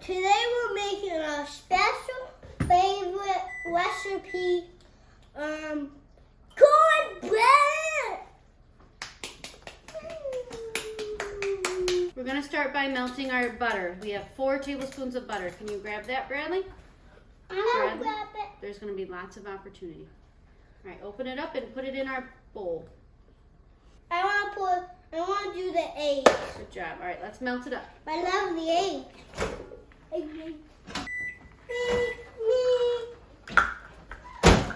Today we're making a special favorite recipe, cornbread. We're going to start by melting our butter. We have 4 tablespoons of butter. Can you grab that, Bradley? I'll grab it. There's going to be lots of opportunity. All right, open it up and put it in our bowl. I want to do the eggs. Good job. All right, let's melt it up. I love the eggs.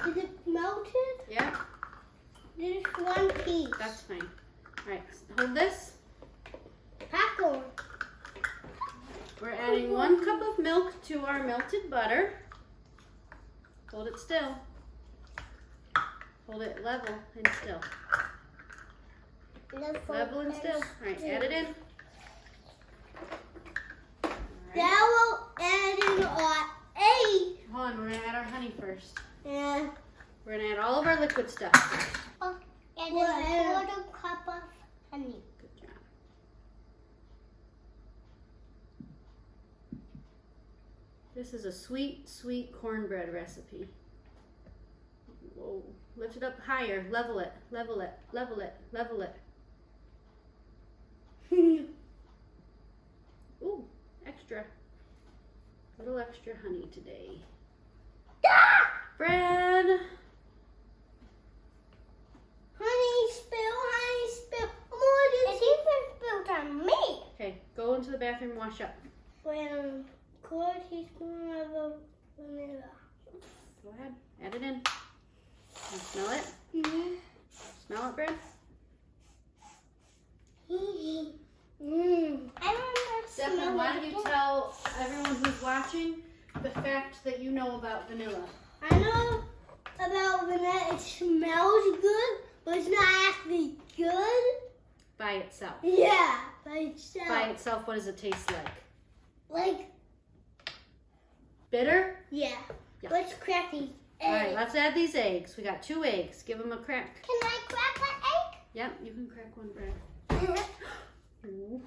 Is it melted? Yeah, There's one piece. that's fine. All right, hold this. Popcorn. We're adding 1 cup of milk to our melted butter. Hold it still. Hold it level and still. Level and still. All right, add it in. All right. Now we'll add in our egg. Hold on, we're going to add our honey first. Yeah. We're going to add all of our liquid stuff. And then a quarter cup of honey. Good job. This is a sweet, sweet cornbread recipe. Whoa. Lift it up higher. Level it. Level it. Level it. Level it. Ooh, extra. A little extra honey today. Bread. Honey spill. Oh, it's even spilled on me. Okay, go into the bathroom and wash up. Quarter teaspoon of vanilla. Go ahead. Add it in. You smell it? Mm-hmm. Smell it, Brad? I don't Stefan, why don't you tell everyone who's watching the fact that you know about vanilla? I know about vanilla. It smells good, but it's not actually good. By itself. Yeah, by itself. By itself, what does it taste like? Like, Bitter? yeah. Yeah. Let's crack these eggs. All right, let's add these eggs. We got 2 eggs. Give them a crack. Can I crack an Yep, you can crack one, Brad. egg? Ooh.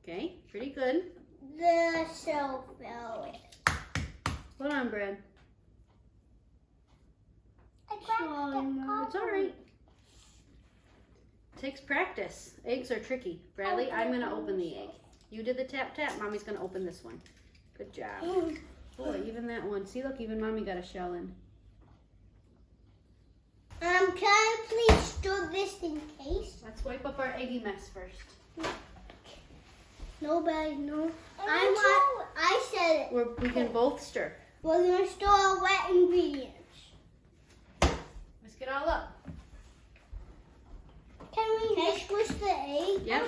Okay, pretty good. The shell fell in. Hold on, Brad. It's all right. Takes practice. Eggs are tricky. Bradley, I'm going to open the egg. You did the tap tap. Mommy's going to open this one. Good job. Boy, even that one. See, look, even Mommy got a shell in. Can I please stir this in case? Let's wipe up our eggy mess first. Nobody knows. I said it. We can both stir. We're going to stir our wet ingredients. Let's get all up. Can we squish the egg? Yep.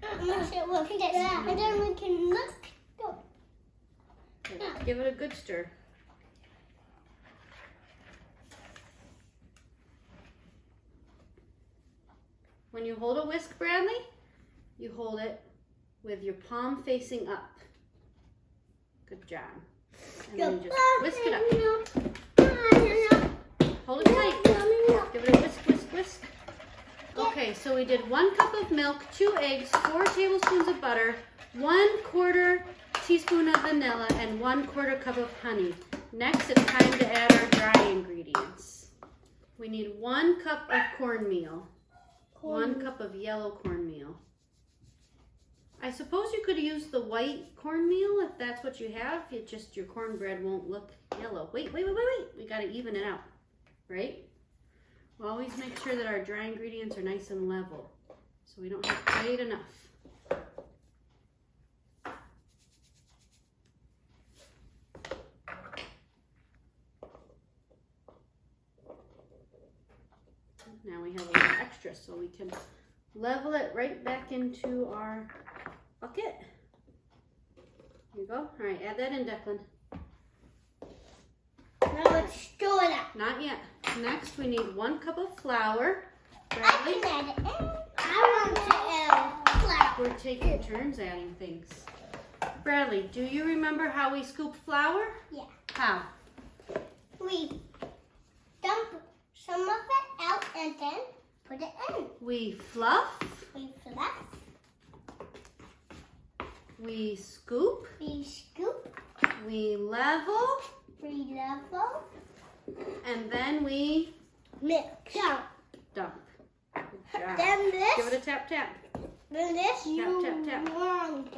And then we can look. Give it a good stir. When you hold a whisk, Bradley, you hold it with your palm facing up. Good job. And then you just whisk it up. Hold it tight. Give it a whisk, whisk, whisk. Okay, so we did 1 cup of milk, 2 eggs, 4 tablespoons of butter, 1/4 teaspoon of vanilla, and 1/4 cup of honey. Next, it's time to add our dry ingredients. We need 1 cup of cornmeal, 1 cup of yellow cornmeal. I suppose you could use the white cornmeal if that's what you have. Your cornbread won't look yellow. Wait. We got to even it out, right? We'll always make sure that our dry ingredients are nice and level so we don't have quite enough. Now we have a little extra so we can level it right back into our bucket. Here you go. All right, add that in, Declan. Now let's stir it up. Not yet. Next, we need 1 cup of flour. I Bradley, can add it in. I want to add flour. we're taking turns adding things. Bradley, do you remember how we scoop flour? Yeah. How? We dump some of it out and then put it in. We fluff. We fluff. We scoop. We scoop. We level. We level. And then we Mix. dump. Good job. Then this. Give it a tap tap. Then this. Tap, tap, tap. Want.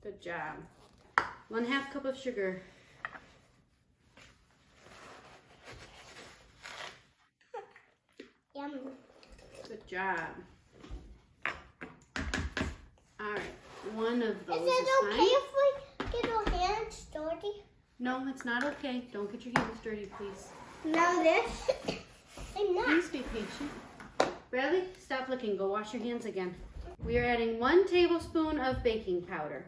Good job. 1/2 cup of sugar. Yum. Good job. All right, one of those Is is it okay fine. if we get our hands dirty? No, it's not okay. Don't get your hands dirty, please. Now this. I'm not. Please be patient. Bradley, stop licking. Go wash your hands again. We are adding 1 tablespoon of baking powder.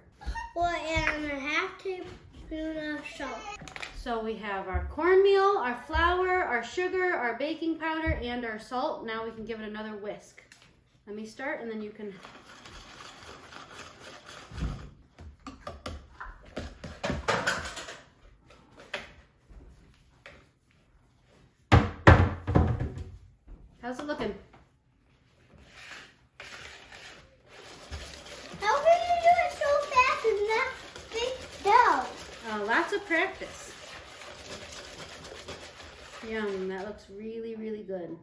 1.5 tablespoons of salt. So we have our cornmeal, our flour, our sugar, our baking powder, and our salt. Now we can give it another whisk. Let me start and then you can... How's it looking? How can you do it so fast and not big dough? Lots of practice. Yum, that looks really, really good.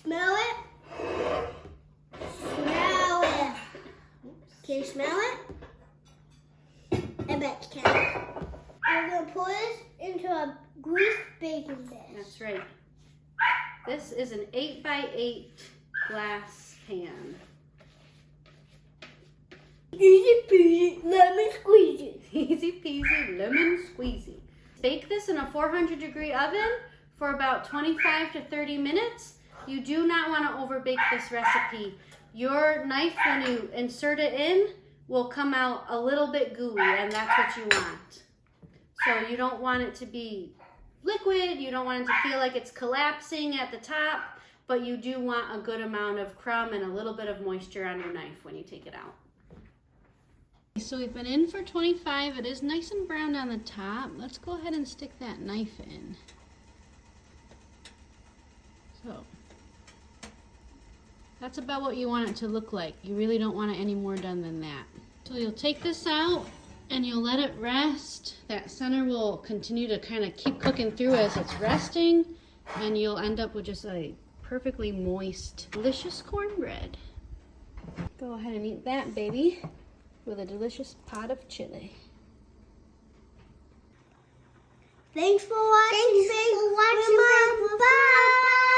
Smell it? Smell it. Can you smell it? I bet you can. We're going to pour this into a greased baking dish. That's right. This is an 8x8 glass pan. Easy peasy, lemon squeezy. Easy peasy, lemon squeezy. Bake this in a 400-degree oven for about 25 to 30 minutes. You do not want to overbake this recipe. Your knife, when you insert it in, will come out a little bit gooey, and that's what you want. So you don't want it to be liquid, you don't want it to feel like it's collapsing at the top, but you do want a good amount of crumb and a little bit of moisture on your knife when you take it out. So we've been in for 25. It is nice and brown on the top. Let's go ahead and stick that knife in. So that's about what you want it to look like. You really don't want it any more done than that. So you'll take this out and you'll let it rest. That center will continue to kind of keep cooking through as it's resting, and you'll end up with just a perfectly moist, delicious cornbread. Go ahead and eat that, baby, with a delicious pot of chili. Thanks for watching. Bye.